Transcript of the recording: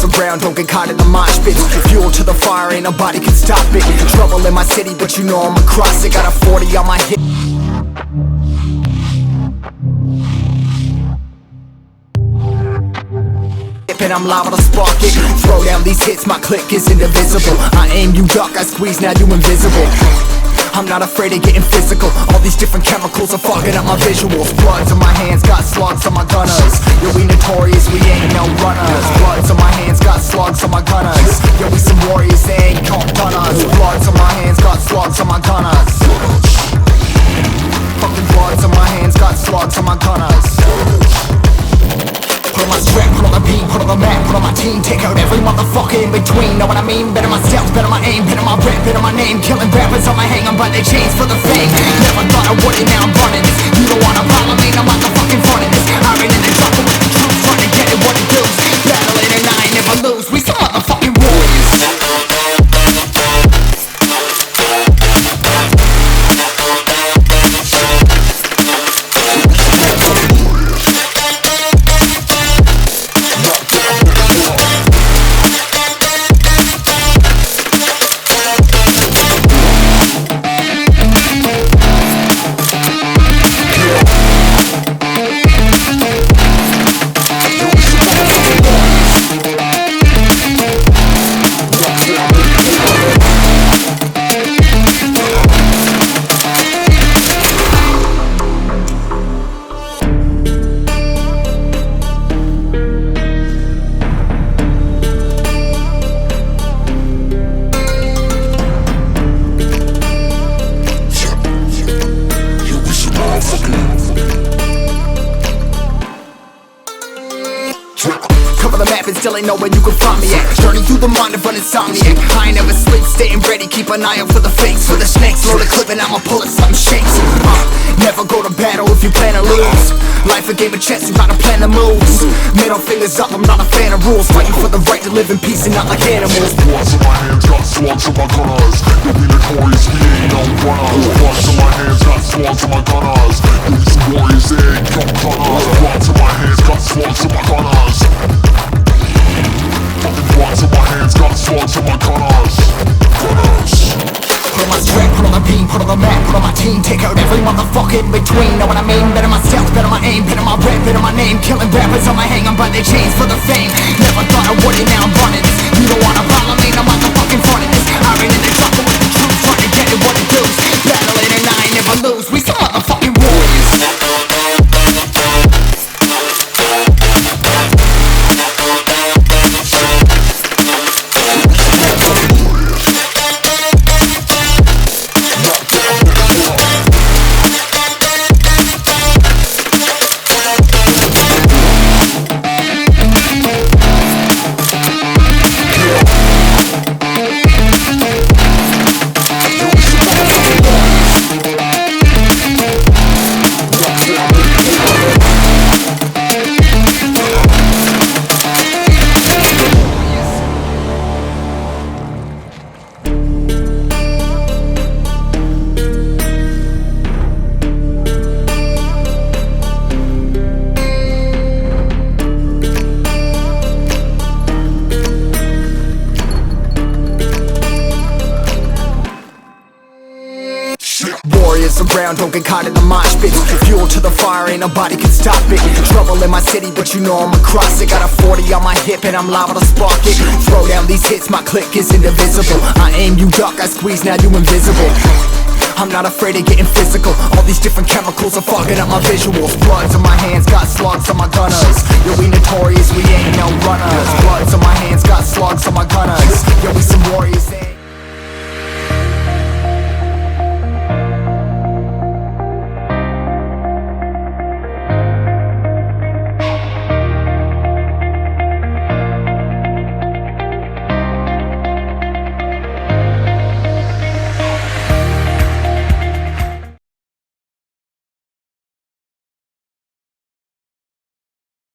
Warriors around, don't get caught in the mosh pit. Fuel to the fire, ain't nobody can stop it. Trouble in my city, but you know I'm across it. Got a 40 on my hip. And I'm liable to spark it. Throw down these hits, my click is indivisible. I aim, you duck, I squeeze, now you invisible. I'm not afraid of getting physical. All these different chemicals are fogging up my visuals. Bloods on my hands, got slugs on my gunners. Yo, we notorious, we ain't no runners. Bloods on my hands, got slugs on my gunners. Yo, we some warriors, they ain't called gunners. Bloods on my hands, got slugs on my gunners. Fucking bloods on my hands, got slugs on my gunners. Put on my strap, put on the beat, put on the map, put on my team. Take out every motherfucker in between. Know what I mean? Better my steps, better my aim, better my rap, better my name. Killing rappers on my hang, I'm by their chains for the fame. Never thought I would it, now I'm running this. You don't wanna follow me, I'm not the fucking front of this. I ran in the jungle with the troops, trying to get it what it does. Battling and I ain't never lose, we some motherfucking warriors. Cover the map and still ain't know where you can find me at. Journey through the mind of an insomniac. I ain't never sleep, staying ready, keep an eye out for the fakes. For the snakes, load the clip and I'ma pull it, something shakes. Never go to battle if you plan to lose. Life a game of chess, you gotta plan the moves. Middle fingers up, I'm not a fan of rules. Fighting for the right to live in peace and not like animals. Bloods in my hands, got slugs in my gunners. Yo, we notorious, we ain't no runners. Bloods in my hands, got slugs in my gunners. Yo, we some warriors, they ain't no gunners. Bloods in my hands, got slugs in my gunners. Fucking bloods in my hands, got slugs in my gunners. Put on my strap, put on the beam, put on the map, put on my team. Take out every motherfucker in between. Know what I mean? Better my steps, better my aim, better my rap, better my name. Killing rappers on my hang, I'm by their chains for the fame. Never thought I would it, now I'm running this. You don't wanna follow me, I'm not the fucking front of this. I ran in the jungle with the troops, trying to get it what it does. Battling and I ain't never lose, we some motherfucking warriors. Warriors around, don't get caught in the mosh pit. Fuel to the fire, ain't nobody can stop it. Trouble in my city, but you know I'm across it. Got a 40 on my hip and I'm liable to spark it. Throw down these hits, my click is indivisible. I aim, you duck, I squeeze, now you invisible. I'm not afraid of getting physical. All these different chemicals are fogging up my visuals. Bloods on my hands, got slugs on my gunners. Yo, we notorious, we ain't no runners. Bloods on my hands, got slugs on my gunners. Yo, we some warriors.